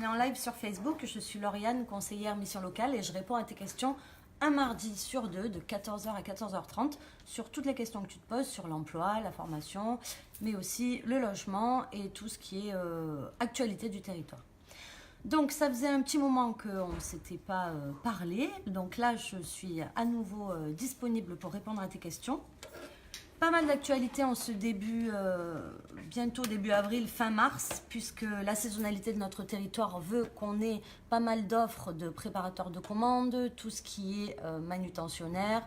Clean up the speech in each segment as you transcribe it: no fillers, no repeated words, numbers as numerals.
En live sur Facebook, je suis Lauriane, conseillère mission locale et je réponds à tes questions un mardi sur deux de 14h à 14h30 sur toutes les questions que tu te poses sur l'emploi, la formation, mais aussi le logement et tout ce qui est actualité du territoire. Donc ça faisait un petit moment qu'on ne s'était pas parlé, donc là je suis à nouveau disponible pour répondre à tes questions. Pas mal d'actualités en ce début, bientôt début avril, fin mars, puisque la saisonnalité de notre territoire veut qu'on ait pas mal d'offres de préparateurs de commandes, tout ce qui est manutentionnaire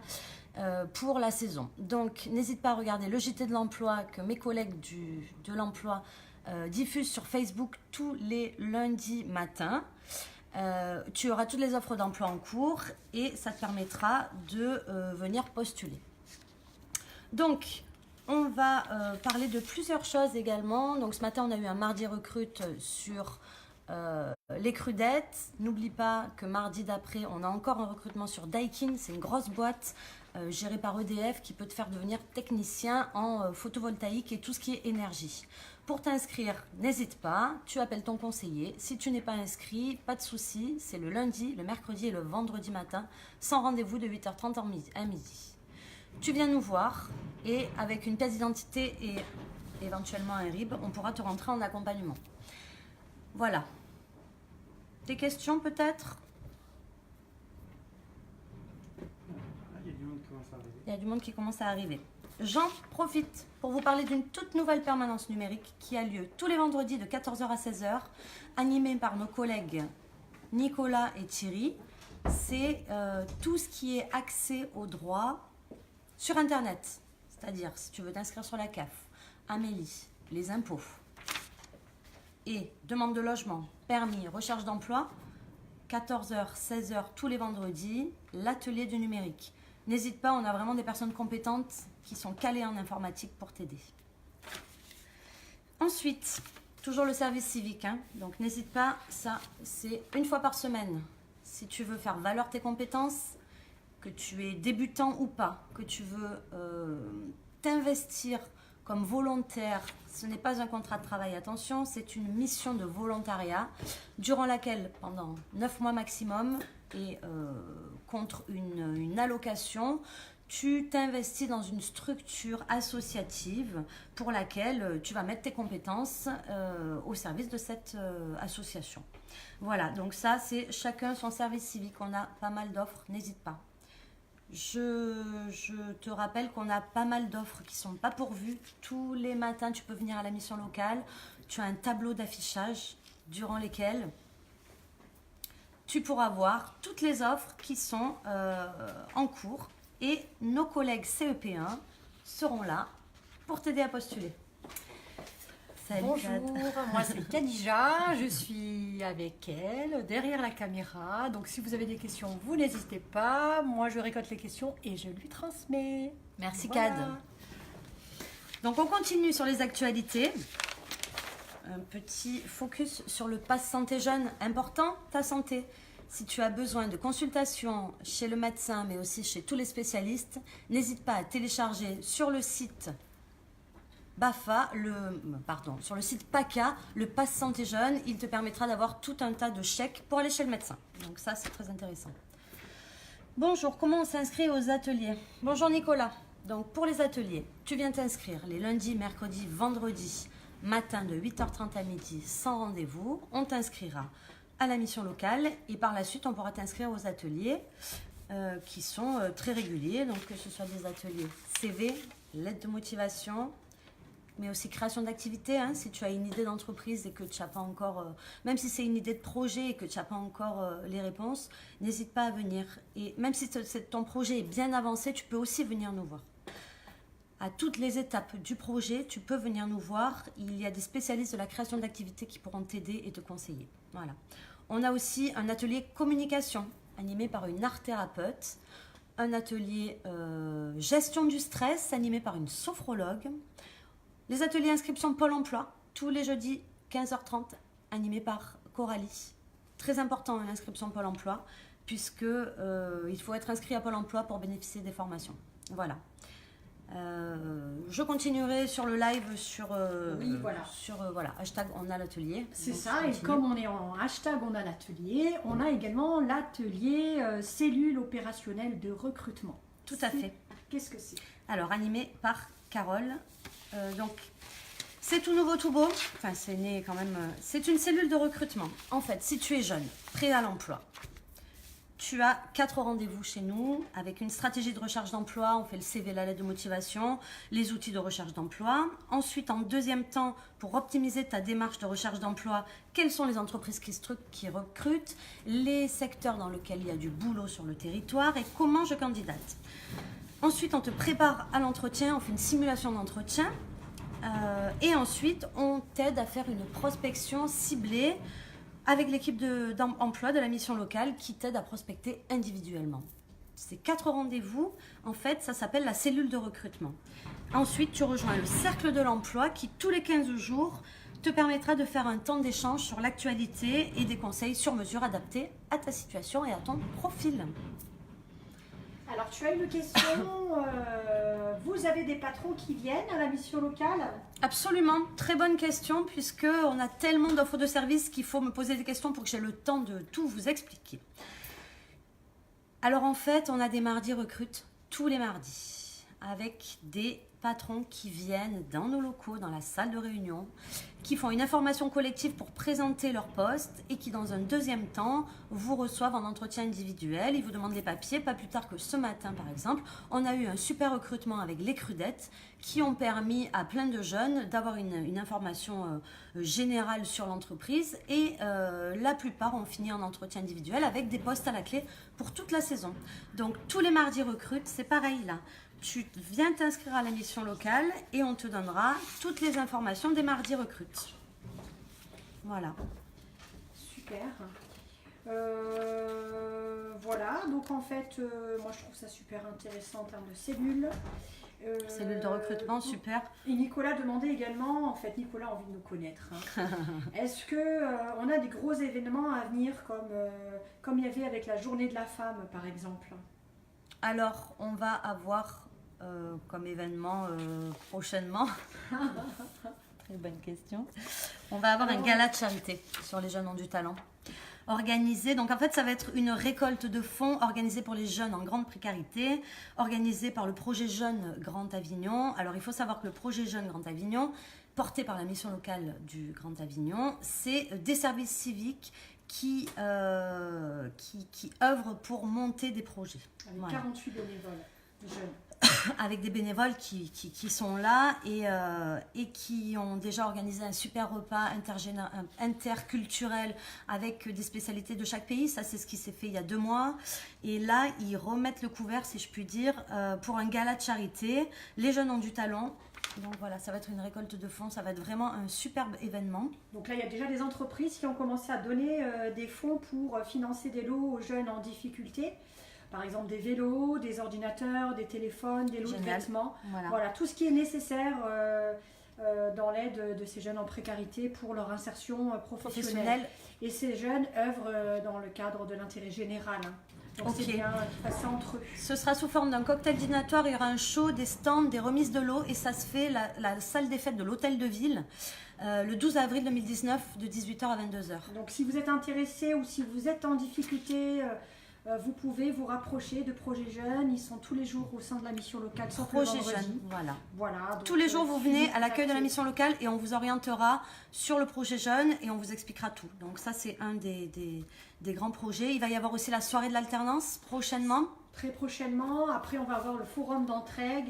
pour la saison. Donc n'hésite pas à regarder le JT de l'emploi que mes collègues de l'emploi diffusent sur Facebook tous les lundis matins. Tu auras toutes les offres d'emploi en cours et ça te permettra de venir postuler. Donc, on va parler de plusieurs choses également. Donc, ce matin, on a eu un mardi recrute sur les crudettes. N'oublie pas que mardi d'après, on a encore un recrutement sur Daikin. C'est une grosse boîte gérée par EDF qui peut te faire devenir technicien en photovoltaïque et tout ce qui est énergie. Pour t'inscrire, n'hésite pas, tu appelles ton conseiller. Si tu n'es pas inscrit, pas de souci. C'est le lundi, le mercredi et le vendredi matin, sans rendez-vous de 8h30 à midi. Tu viens nous voir et avec une pièce d'identité et éventuellement un RIB, on pourra te rentrer en accompagnement. Voilà. Des questions peut-être? Il y a du monde qui commence à arriver. Il y a du monde qui commence à arriver. J'en profite pour vous parler d'une toute nouvelle permanence numérique qui a lieu tous les vendredis de 14h à 16h, animée par nos collègues Nicolas et Thierry. C'est tout ce qui est accès au droit sur Internet, c'est-à-dire si tu veux t'inscrire sur la CAF, Amélie, les impôts et demande de logement, permis, recherche d'emploi, 14h, 16h tous les vendredis, l'atelier du numérique. N'hésite pas, on a vraiment des personnes compétentes qui sont calées en informatique pour t'aider. Ensuite, toujours le service civique, hein, donc n'hésite pas, ça c'est une fois par semaine. Si tu veux faire valoir tes compétences, que tu es débutant ou pas, que tu veux t'investir comme volontaire, ce n'est pas un contrat de travail, attention, c'est une mission de volontariat durant laquelle, pendant 9 mois maximum, et contre une allocation, tu t'investis dans une structure associative pour laquelle tu vas mettre tes compétences au service de cette association. Voilà, donc ça, c'est chacun son service civique. On a pas mal d'offres, n'hésite pas. Je te rappelle qu'on a pas mal d'offres qui ne sont pas pourvues. Tous les matins, tu peux venir à la mission locale. Tu as un tableau d'affichage durant lesquels tu pourras voir toutes les offres qui sont en cours. Et nos collègues CEP1 seront là pour t'aider à postuler. Salut. Bonjour, moi c'est Khadija, je suis avec elle derrière la caméra. Donc si vous avez des questions, vous n'hésitez pas. Moi je récolte les questions et je lui transmets. Merci voilà. Cad. Donc on continue sur les actualités. Un petit focus sur le pass santé jeune. Important, ta santé. Si tu as besoin de consultation chez le médecin mais aussi chez tous les spécialistes, n'hésite pas à télécharger sur le site BAFA, sur le site PACA, le Pass Santé Jeune. Il te permettra d'avoir tout un tas de chèques pour aller chez le médecin. Donc ça, c'est très intéressant. Bonjour, comment on s'inscrit aux ateliers? Bonjour Nicolas. Donc pour les ateliers, tu viens t'inscrire les lundis, mercredis, vendredis, matin de 8h30 à midi, sans rendez-vous. On t'inscrira à la mission locale et par la suite, on pourra t'inscrire aux ateliers qui sont très réguliers. Donc que ce soit des ateliers CV, lettre de motivation, mais aussi création d'activité, hein, si tu as une idée d'entreprise et que tu n'as pas encore, même si c'est une idée de projet et que tu n'as pas encore les réponses, n'hésite pas à venir. Et même si ton projet est bien avancé, tu peux aussi venir nous voir. À toutes les étapes du projet, tu peux venir nous voir. Il y a des spécialistes de la création d'activité qui pourront t'aider et te conseiller. Voilà. On a aussi un atelier communication animé par une art thérapeute, un atelier gestion du stress animé par une sophrologue. Les ateliers inscription Pôle emploi, tous les jeudis 15h30, animés par Coralie. Très important l'inscription Pôle emploi, puisque il faut être inscrit à Pôle emploi pour bénéficier des formations. Voilà. Je continuerai sur le live sur, Oui, voilà. hashtag on a l'atelier. C'est Donc, ça, je et continue. comme on est en hashtag on a l'atelier, on a également l'atelier cellule opérationnelle de recrutement. Tout à fait. Qu'est-ce que c'est? Alors, animé par Carole. Donc, c'est tout nouveau, tout beau. Enfin, c'est né quand même. C'est une cellule de recrutement. En fait, si tu es jeune, prêt à l'emploi, tu as 4 rendez-vous chez nous avec une stratégie de recherche d'emploi. On fait le CV, la lettre de motivation, les outils de recherche d'emploi. Ensuite, en deuxième temps, pour optimiser ta démarche de recherche d'emploi, quelles sont les entreprises qui recrutent, les secteurs dans lesquels il y a du boulot sur le territoire et comment je candidate. Ensuite, on te prépare à l'entretien, on fait une simulation d'entretien. Et ensuite, on t'aide à faire une prospection ciblée avec l'équipe d'emploi de la mission locale qui t'aide à prospecter individuellement. Ces 4 rendez-vous, en fait, ça s'appelle la cellule de recrutement. Ensuite, tu rejoins le cercle de l'emploi qui, tous les 15 jours, te permettra de faire un temps d'échange sur l'actualité et des conseils sur mesure adaptés à ta situation et à ton profil. Alors, tu as une question. Vous avez des patrons qui viennent à la mission locale? Absolument, très bonne question puisque on a tellement d'offres de services qu'il faut me poser des questions pour que j'ai le temps de tout vous expliquer. Alors en fait, on a des mardis recrutes tous les mardis avec des patrons qui viennent dans nos locaux, dans la salle de réunion, qui font une information collective pour présenter leur poste et qui dans un deuxième temps vous reçoivent en entretien individuel. Ils vous demandent des papiers. Pas plus tard que ce matin par exemple, on a eu un super recrutement avec les Crudettes qui ont permis à plein de jeunes d'avoir une information générale sur l'entreprise et la plupart ont fini en entretien individuel avec des postes à la clé pour toute la saison. Donc tous les mardis recrutes, c'est pareil là. Tu viens t'inscrire à la mission locale et on te donnera toutes les informations des mardis recrutes. Voilà. Super. Voilà, donc en fait, moi je trouve ça super intéressant en termes de cellules. Cellule de recrutement, super. Et Nicolas demandait également, en fait, Nicolas a envie de nous connaître. Hein. Est-ce que on a des gros événements à venir comme il y avait avec la journée de la femme, par exemple? Alors, on va avoir comme événement prochainement. Très bonne question. On va avoir un gala de charité sur les jeunes ont du talent. Organisé, donc en fait ça va être une récolte de fonds organisée pour les jeunes en grande précarité, organisée par le projet Jeunes Grand Avignon. Alors il faut savoir que le projet Jeunes Grand Avignon, porté par la mission locale du Grand Avignon, c'est des services civiques qui œuvrent pour monter des projets. Avec Voilà. 48 bénévoles jeunes. Avec des bénévoles qui sont là et qui ont déjà organisé un super repas interculturel avec des spécialités de chaque pays. Ça, c'est ce qui s'est fait il y a 2 mois. Et là, ils remettent le couvert, si je puis dire, pour un gala de charité. Les jeunes ont du talent. Donc voilà, ça va être une récolte de fonds. Ça va être vraiment un superbe événement. Donc là, il y a déjà des entreprises qui ont commencé à donner des fonds pour financer des lots aux jeunes en difficulté. Par exemple, des vélos, des ordinateurs, des téléphones, des lots de vêtements. Voilà, tout ce qui est nécessaire dans l'aide de ces jeunes en précarité pour leur insertion professionnelle. Et ces jeunes œuvrent dans le cadre de l'intérêt général. Donc c'est bien qu'ils fassent ça entre eux. Ce sera sous forme d'un cocktail dînatoire. Il y aura un show, des stands, des remises de lots. Et ça se fait la salle des fêtes de l'Hôtel de Ville. Le 12 avril 2019 de 18h à 22h. Donc si vous êtes intéressé ou si vous êtes en difficulté... vous pouvez vous rapprocher de Projet Jeunes. Ils sont tous les jours au sein de la mission locale. Projet Jeunes, voilà. Donc, tous les jours, vous venez à l'accueil de la mission locale et on vous orientera sur le projet Jeunes et on vous expliquera tout. Donc ça, c'est un des grands projets. Il va y avoir aussi la soirée de l'alternance prochainement. Très prochainement. Après, on va avoir le forum d'entraide.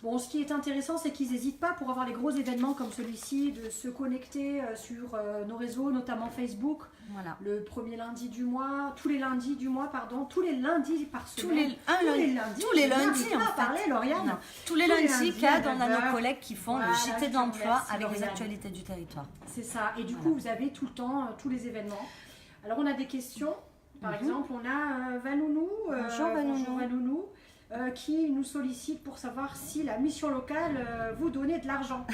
Bon, ce qui est intéressant, c'est qu'ils n'hésitent pas pour avoir les gros événements comme celui-ci, de se connecter sur nos réseaux, notamment Facebook. Voilà. Le premier lundi du mois, tous les lundis du mois, tous les lundis par semaine. Tous les lundis, en fait. Parler, Lauriane. Non. Tous les lundis, CAD, on a 9h. nos collègues qui font le JT de l'emploi avec les actualités du territoire. C'est ça. Et du coup, vous avez tout le temps tous les événements. Alors, on a des questions. Par exemple, on a Vanounou. Bonjour Vanounou. Qui nous sollicite pour savoir si la mission locale vous donnait de l'argent.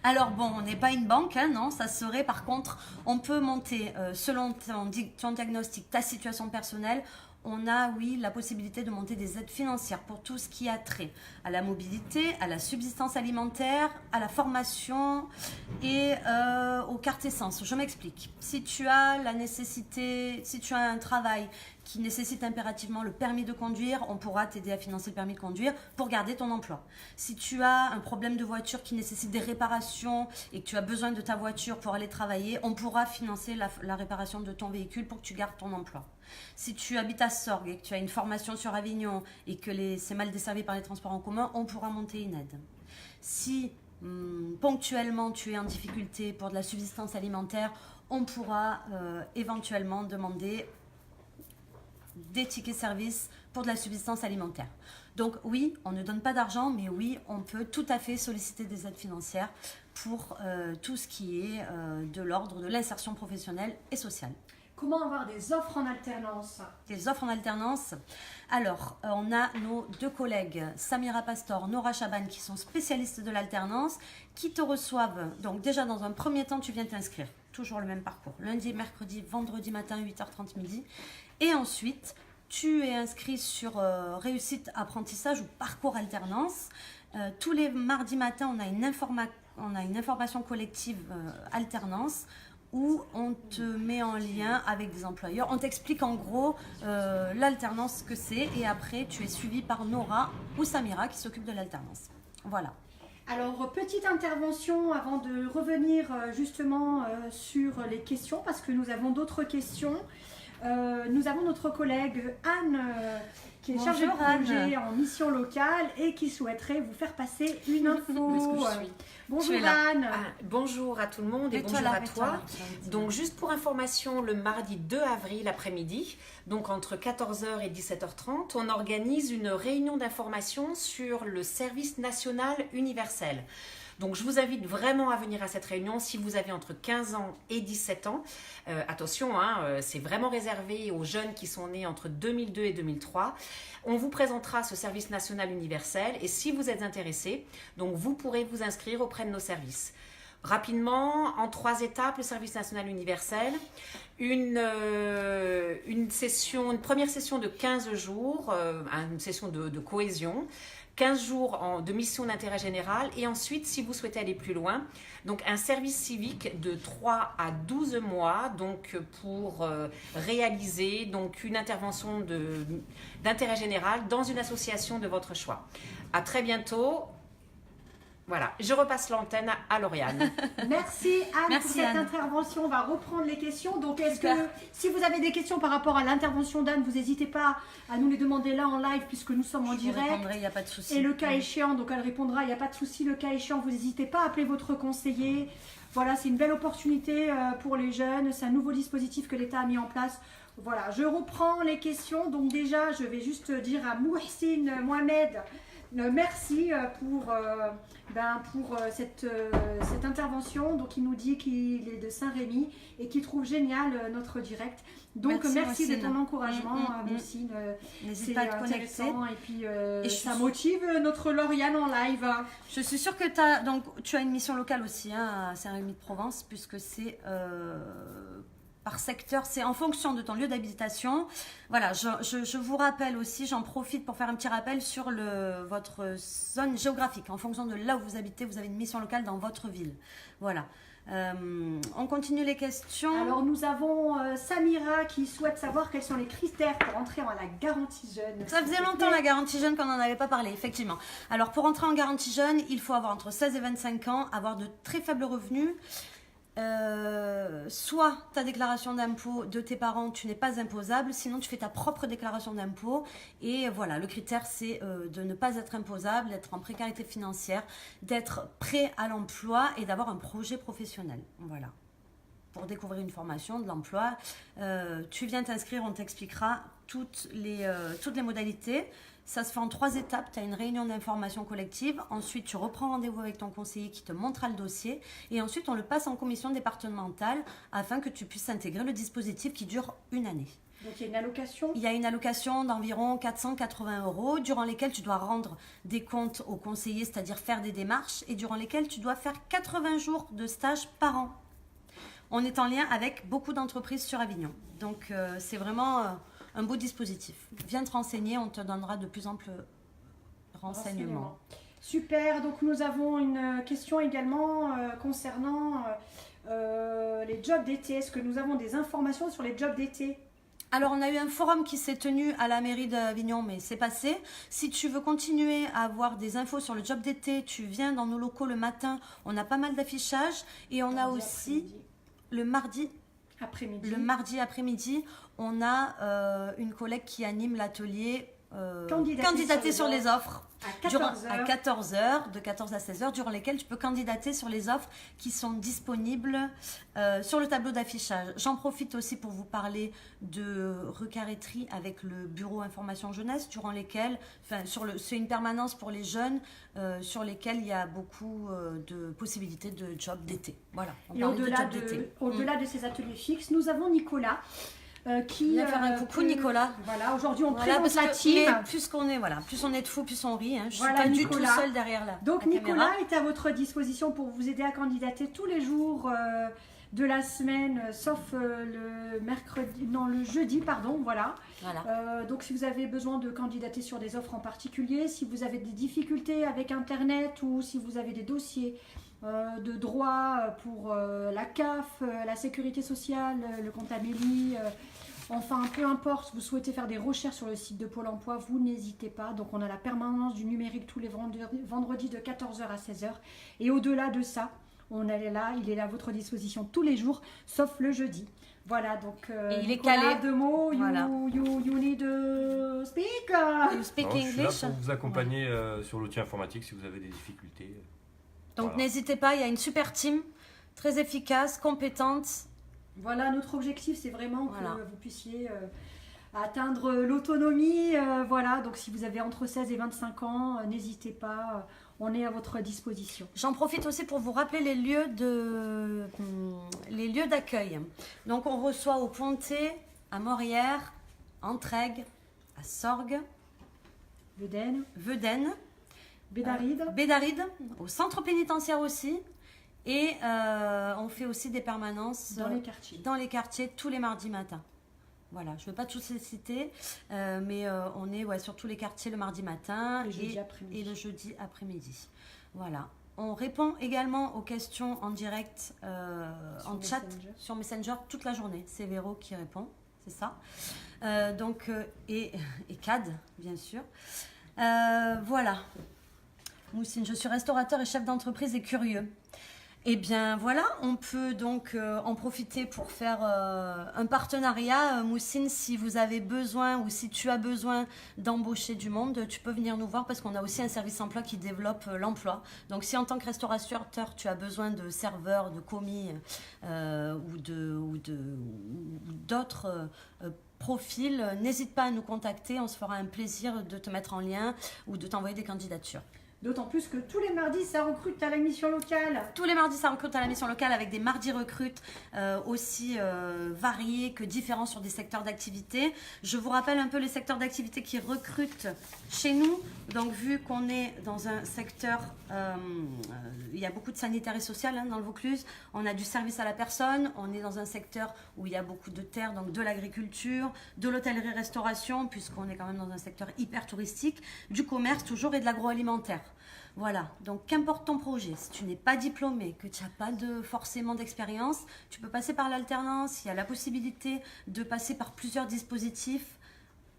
Alors bon, on n'est pas une banque, hein, non, ça serait par contre, on peut monter selon ton diagnostic, ta situation personnelle, on a, oui, la possibilité de monter des aides financières pour tout ce qui a trait à la mobilité, à la subsistance alimentaire, à la formation et aux cartes essence. Je m'explique. Si tu as la nécessité, si tu as un travail qui nécessite impérativement le permis de conduire, on pourra t'aider à financer le permis de conduire pour garder ton emploi. Si tu as un problème de voiture qui nécessite des réparations et que tu as besoin de ta voiture pour aller travailler, on pourra financer la réparation de ton véhicule pour que tu gardes ton emploi. Si tu habites à Sorgues et que tu as une formation sur Avignon et que c'est mal desservi par les transports en commun, on pourra monter une aide. Si ponctuellement tu es en difficulté pour de la subsistance alimentaire, on pourra éventuellement demander des tickets services pour de la subsistance alimentaire. Donc oui, on ne donne pas d'argent, mais oui, on peut tout à fait solliciter des aides financières pour tout ce qui est de l'ordre de l'insertion professionnelle et sociale. Comment avoir des offres en alternance? Des offres en alternance. Alors, on a nos 2 collègues, Samira Pastor, Nora Chaban, qui sont spécialistes de l'alternance, qui te reçoivent. Donc déjà, dans un premier temps, tu viens t'inscrire. Toujours le même parcours. Lundi, mercredi, vendredi matin, 8h30 midi. Et ensuite, tu es inscrit sur réussite apprentissage ou parcours alternance. Tous les mardis matins, on a une information collective alternance où on te met en lien avec des employeurs. On t'explique en gros l'alternance, ce que c'est, et après tu es suivi par Nora ou Samira qui s'occupe de l'alternance. Voilà. Alors, petite intervention avant de revenir justement sur les questions, parce que nous avons d'autres questions. Nous avons notre collègue Anne qui est chargée de projet en mission locale et qui souhaiterait vous faire passer une info. Bonjour Anne. Bonjour à tout le monde et bonjour à toi. Donc juste pour information, le mardi 2 avril après-midi, donc entre 14h et 17h30, on organise une réunion d'information sur le service national universel. Donc je vous invite vraiment à venir à cette réunion si vous avez entre 15 ans et 17 ans. Attention, c'est vraiment réservé aux jeunes qui sont nés entre 2002 et 2003. On vous présentera ce service national universel et si vous êtes intéressé, donc vous pourrez vous inscrire auprès de nos services. Rapidement, en 3 étapes, le service national universel, une première session de 15 jours, une session de cohésion, 15 jours de mission d'intérêt général et ensuite, si vous souhaitez aller plus loin, donc un service civique de 3 à 12 mois donc pour réaliser donc une intervention d'intérêt général dans une association de votre choix. À très bientôt. Voilà, je repasse l'antenne à Lauriane. Merci Anne pour cette intervention. On va reprendre les questions. Donc, est-ce que si vous avez des questions par rapport à l'intervention d'Anne, vous n'hésitez pas à nous les demander là en live puisque nous sommes en direct. Je répondrai, il n'y a pas de souci. Et le cas échéant, donc elle répondra, il n'y a pas de souci. Le cas échéant, vous n'hésitez pas à appeler votre conseiller. Voilà, c'est une belle opportunité pour les jeunes. C'est un nouveau dispositif que l'État a mis en place. Voilà, je reprends les questions. Donc déjà, je vais juste dire à Mouhsine Mohamed, merci pour cette intervention. Donc il nous dit qu'il est de Saint-Rémy et qu'il trouve génial notre direct. Donc merci de ton encouragement, Mouhsine. N'hésite pas à te connecter. Et puis ça motive notre Lauriane en live. Je suis sûre que tu as une mission locale aussi à Saint-Rémy de Provence, puisque c'est par secteur, c'est en fonction de ton lieu d'habitation. Voilà, je vous rappelle aussi, j'en profite pour faire un petit rappel sur votre zone géographique. En fonction de là où vous habitez, vous avez une mission locale dans votre ville. Voilà. On continue les questions. Alors nous avons Samira qui souhaite savoir quels sont les critères pour entrer en la garantie jeune. Ça faisait longtemps la garantie jeune qu'on n'en avait pas parlé, effectivement. Alors pour entrer en garantie jeune, il faut avoir entre 16 et 25 ans, avoir de très faibles revenus. Soit ta déclaration d'impôt de tes parents, tu n'es pas imposable, sinon tu fais ta propre déclaration d'impôt. Et voilà, le critère c'est de ne pas être imposable, d'être en précarité financière, d'être prêt à l'emploi et d'avoir un projet professionnel. Voilà. Pour découvrir une formation, de l'emploi, tu viens t'inscrire, on t'expliquera toutes les modalités. Ça se fait en 3 étapes. Tu as une réunion d'information collective. Ensuite, tu reprends rendez-vous avec ton conseiller qui te montrera le dossier. Et ensuite, on le passe en commission départementale afin que tu puisses intégrer le dispositif qui dure 1 année. Donc, il y a une allocation ? Il y a une allocation d'environ 480 € durant lesquels tu dois rendre des comptes au conseiller, c'est-à-dire faire des démarches, et durant lesquels tu dois faire 80 jours de stage par an. On est en lien avec beaucoup d'entreprises sur Avignon. Donc, c'est vraiment un beau dispositif. Viens te renseigner, on te donnera de plus amples renseignements. Super, donc nous avons une question également concernant les jobs d'été. Est-ce que nous avons des informations sur les jobs d'été ? Alors, on a eu un forum qui s'est tenu à la mairie d'Avignon, mais c'est passé. Si tu veux continuer à avoir des infos sur le job d'été, tu viens dans nos locaux le matin. On a pas mal d'affichages et on a aussi le mardi après-midi, on a une collègue qui anime l'atelier candidater sur les offres. À 14h, de 14 à 16h, durant lesquelles tu peux candidater sur les offres qui sont disponibles sur le tableau d'affichage. J'en profite aussi pour vous parler de recarreterie avec le bureau information jeunesse, durant lesquels, c'est une permanence pour les jeunes sur lesquels il y a beaucoup de possibilités de jobs d'été. Voilà. Et au-delà de ces ateliers fixes, nous avons Nicolas. Qui faire un coucou Nicolas. Voilà, aujourd'hui on présente la team. Plus on est de fous, plus on rit. Hein. Je voilà, suis pas Nicolas. du tout seule derrière la Donc la Nicolas caméra. est à votre disposition pour vous aider à candidater tous les jours de la semaine, sauf le jeudi, voilà. Donc si vous avez besoin de candidater sur des offres en particulier, si vous avez des difficultés avec Internet ou si vous avez des dossiers de droit pour la CAF, la Sécurité sociale, le compte Amélie, enfin peu importe, vous souhaitez faire des recherches sur le site de Pôle emploi, vous n'hésitez pas. Donc on a la permanence du numérique tous les vendredis de 14h à 16h. Et au-delà de ça, il est là à votre disposition tous les jours, sauf le jeudi. Voilà, donc et il est Nicolas, calé. deux mots, Voilà. you need to speak. You speak Alors, je suis là English. pour vous accompagner sur l'outil informatique si vous avez des difficultés. Donc Voilà. n'hésitez pas, il y a une super team, très efficace, compétente. Voilà, notre objectif, c'est vraiment que Voilà. vous puissiez atteindre l'autonomie. Voilà, donc si vous avez entre 16 et 25 ans, n'hésitez pas, on est à votre disposition. J'en profite aussi pour vous rappeler les lieux d'accueil. Donc on reçoit au Pontet, à Morières, Entraigues, à Sorgues, Vedennes, Bédaride, au centre pénitentiaire aussi. Et on fait aussi des permanences dans les quartiers tous les mardis matins. Voilà, je ne veux pas tous les citer, mais on est sur tous les quartiers le mardi matin et le jeudi après-midi. Voilà. On répond également aux questions en direct, en chat, sur Messenger toute la journée. C'est Véro qui répond, c'est ça. Et CAD, bien sûr. Voilà. Moussine, je suis restaurateur et chef d'entreprise et curieux. Eh bien voilà, on peut donc en profiter pour faire un partenariat. Moussine, si vous avez besoin ou si tu as besoin d'embaucher du monde, tu peux venir nous voir parce qu'on a aussi un service emploi qui développe l'emploi. Donc si en tant que restaurateur, tu as besoin de serveurs, de commis ou d'autres profils, n'hésite pas à nous contacter. On se fera un plaisir de te mettre en lien ou de t'envoyer des candidatures. D'autant plus que tous les mardis, ça recrute à la mission locale. Tous les mardis, ça recrute à la mission locale avec des mardis recrutes aussi variés que différents sur des secteurs d'activité. Je vous rappelle un peu les secteurs d'activité qui recrutent chez nous. Donc, vu qu'on est dans un secteur, il y a beaucoup de sanitaire et social dans le Vaucluse. On a du service à la personne. On est dans un secteur où il y a beaucoup de terres, donc de l'agriculture, de l'hôtellerie-restauration, puisqu'on est quand même dans un secteur hyper touristique, du commerce toujours et de l'agroalimentaire. Voilà, donc qu'importe ton projet, si tu n'es pas diplômé, que tu n'as pas forcément d'expérience, tu peux passer par l'alternance. Il y a la possibilité de passer par plusieurs dispositifs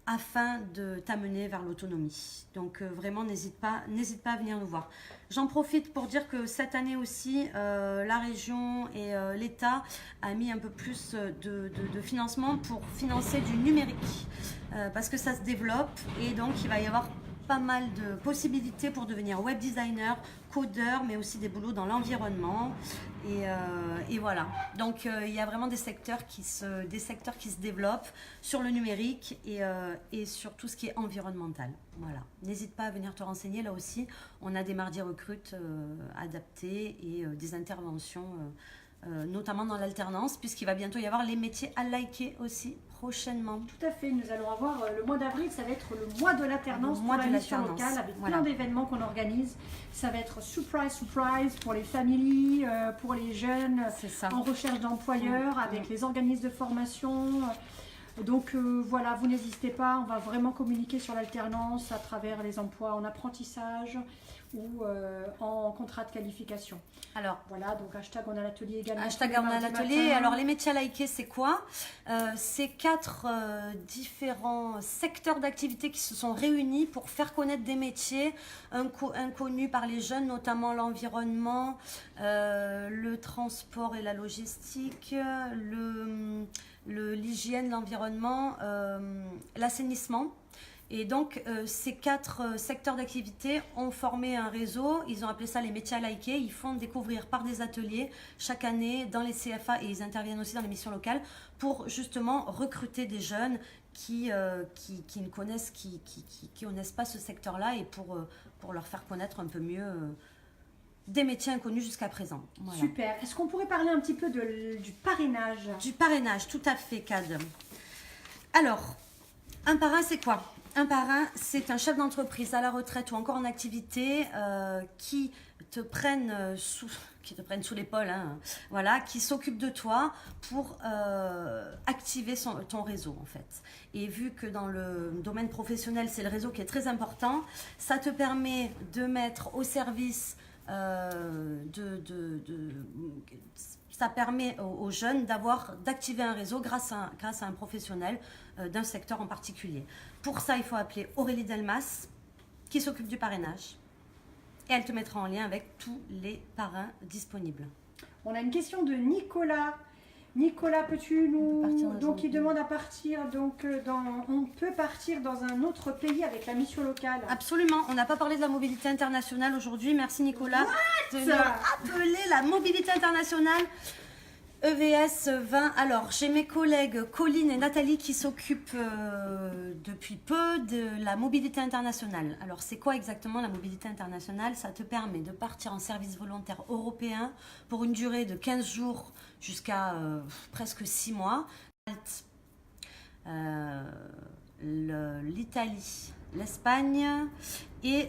afin de t'amener vers l'autonomie. Donc vraiment, n'hésite pas à venir nous voir. J'en profite pour dire que cette année aussi, la région et l'État a mis un peu plus de financement pour financer du numérique parce que ça se développe et donc il va y avoir pas mal de possibilités pour devenir web designer, codeur, mais aussi des boulots dans l'environnement. Et voilà. Donc, il y a vraiment des secteurs qui se développent sur le numérique et sur tout ce qui est environnemental. Voilà. N'hésite pas à venir te renseigner. Là aussi, on a des mardis recrutes adaptés et des interventions, notamment dans l'alternance, puisqu'il va bientôt y avoir les métiers à liker aussi prochainement. Tout à fait, nous allons avoir le mois d'avril, ça va être le mois de l'alternance pour la mission locale avec plein d'événements qu'on organise. Ça va être surprise pour les familles, pour les jeunes en recherche d'employeurs, avec les organismes de formation. Donc voilà, vous n'hésitez pas, on va vraiment communiquer sur l'alternance à travers les emplois en apprentissage ou en contrat de qualification. Alors, voilà, donc hashtag on a l'atelier également. Hashtag on a l'atelier. Alors, les métiers à liker, c'est quoi? C'est 4 différents secteurs d'activité qui se sont réunis pour faire connaître des métiers inconnus par les jeunes, notamment l'environnement, le transport et la logistique, l'hygiène, l'environnement, l'assainissement. Et donc, ces 4 secteurs d'activité ont formé un réseau. Ils ont appelé ça les métiers à liker. Ils font découvrir par des ateliers chaque année dans les CFA et ils interviennent aussi dans les missions locales pour justement recruter des jeunes qui ne connaissent, qui connaissent pas ce secteur-là et pour leur faire connaître un peu mieux des métiers inconnus jusqu'à présent. Voilà. Super. Est-ce qu'on pourrait parler un petit peu du parrainage? Du parrainage, tout à fait, Cad. Alors, un parrain, c'est quoi? Un parrain, c'est un chef d'entreprise à la retraite ou encore en activité qui te prenne sous l'épaule, hein, voilà, qui s'occupe de toi pour activer ton réseau en fait. Et vu que dans le domaine professionnel, c'est le réseau qui est très important, ça te permet de mettre au service ça permet aux jeunes d'activer un réseau grâce à un professionnel d'un secteur en particulier. Pour ça, il faut appeler Aurélie Delmas, qui s'occupe du parrainage. Et elle te mettra en lien avec tous les parrains disponibles. On a une question de Nicolas. Nicolas, peux-tu nous... Donc, il demande à partir, on peut partir dans un autre pays avec la mission locale. Absolument. On n'a pas parlé de la mobilité internationale aujourd'hui. Merci Nicolas de nous rappeler la mobilité internationale. EVS 20. Alors, j'ai mes collègues Colline et Nathalie qui s'occupent depuis peu de la mobilité internationale. Alors, c'est quoi exactement la mobilité internationale? Ça te permet de partir en service volontaire européen pour une durée de 15 jours jusqu'à presque 6 mois. L'Italie, l'Espagne et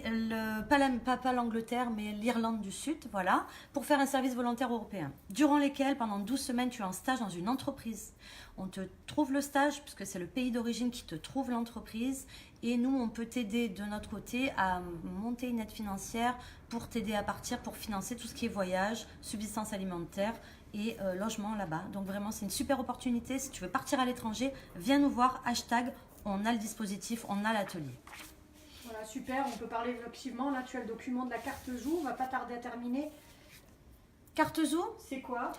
pas l'Angleterre, mais l'Irlande du Sud, voilà, pour faire un service volontaire européen, durant lesquels, pendant 12 semaines, tu es en stage dans une entreprise. On te trouve le stage, puisque c'est le pays d'origine qui te trouve l'entreprise, et nous, on peut t'aider de notre côté à monter une aide financière pour t'aider à partir, pour financer tout ce qui est voyage, subsistance alimentaire et logement là-bas. Donc vraiment, c'est une super opportunité. Si tu veux partir à l'étranger, viens nous voir, hashtag on a le dispositif, on a l'atelier. Voilà, super. On peut parler effectivement. Là, tu as le document de la carte Zoo. On va pas tarder à terminer. Carte Zoo, c'est quoi?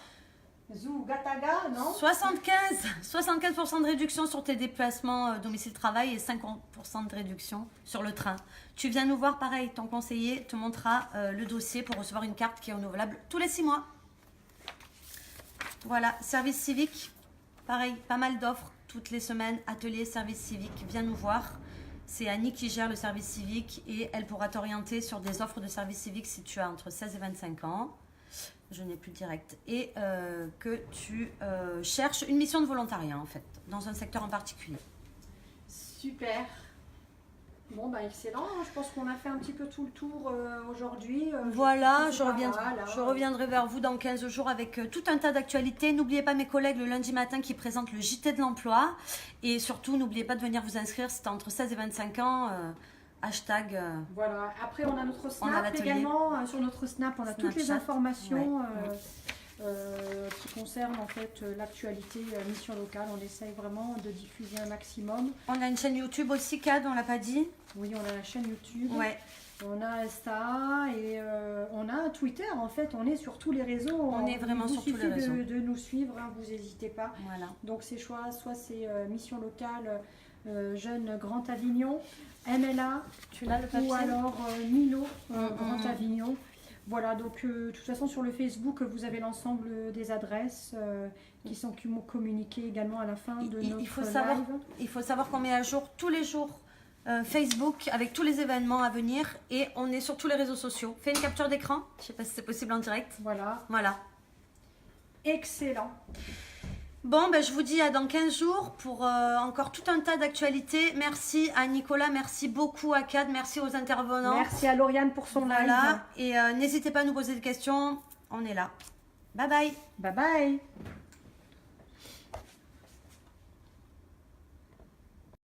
Zoo Gataga, non? 75% de réduction sur tes déplacements domicile-travail et 50% de réduction sur le train. Tu viens nous voir, pareil, ton conseiller te montrera le dossier pour recevoir une carte qui est renouvelable tous les 6 mois. Voilà, service civique, pareil, pas mal d'offres. Toutes les semaines, atelier service civique, viens nous voir. C'est Annie qui gère le service civique et elle pourra t'orienter sur des offres de service civique si tu as entre 16 et 25 ans. Je n'ai plus de direct. Et que tu cherches une mission de volontariat en fait, dans un secteur en particulier. Super. Bon, bah excellent. Je pense qu'on a fait un petit peu tout le tour aujourd'hui. Voilà, je reviendrai vers vous dans 15 jours avec tout un tas d'actualités. N'oubliez pas mes collègues le lundi matin qui présentent le JT de l'emploi. Et surtout, n'oubliez pas de venir vous inscrire si tu as entre 16 et 25 ans. Hashtag. Voilà. Après, on a notre Snap également. Sur notre Snap, on a toutes les informations. Qui concerne en fait l'actualité mission locale. On essaye vraiment de diffuser un maximum. On a une chaîne YouTube aussi, Cad, on l'a pas dit. Oui, on a la chaîne YouTube. Ouais. On a Insta et on a Twitter. En fait, on est sur tous les réseaux. On est vraiment sur tous les réseaux. Il suffit de nous suivre, hein, vous n'hésitez pas. Voilà. Donc c'est soit c'est mission locale, Jeune Grand Avignon, MLA, tu l'as le papier, ou alors Milo Grand Avignon. Voilà, donc de toute façon sur le Facebook, vous avez l'ensemble des adresses qui sont communiquées également à la fin de notre live. Il faut savoir qu'on met à jour tous les jours Facebook avec tous les événements à venir et on est sur tous les réseaux sociaux. Fais une capture d'écran, je ne sais pas si c'est possible en direct. Voilà. Excellent. Bon, ben, je vous dis à dans 15 jours pour encore tout un tas d'actualités. Merci à Nicolas, merci beaucoup à Cad, merci aux intervenants. Merci à Lauriane pour son live. Et n'hésitez pas à nous poser des questions, on est là. Bye bye. Bye bye.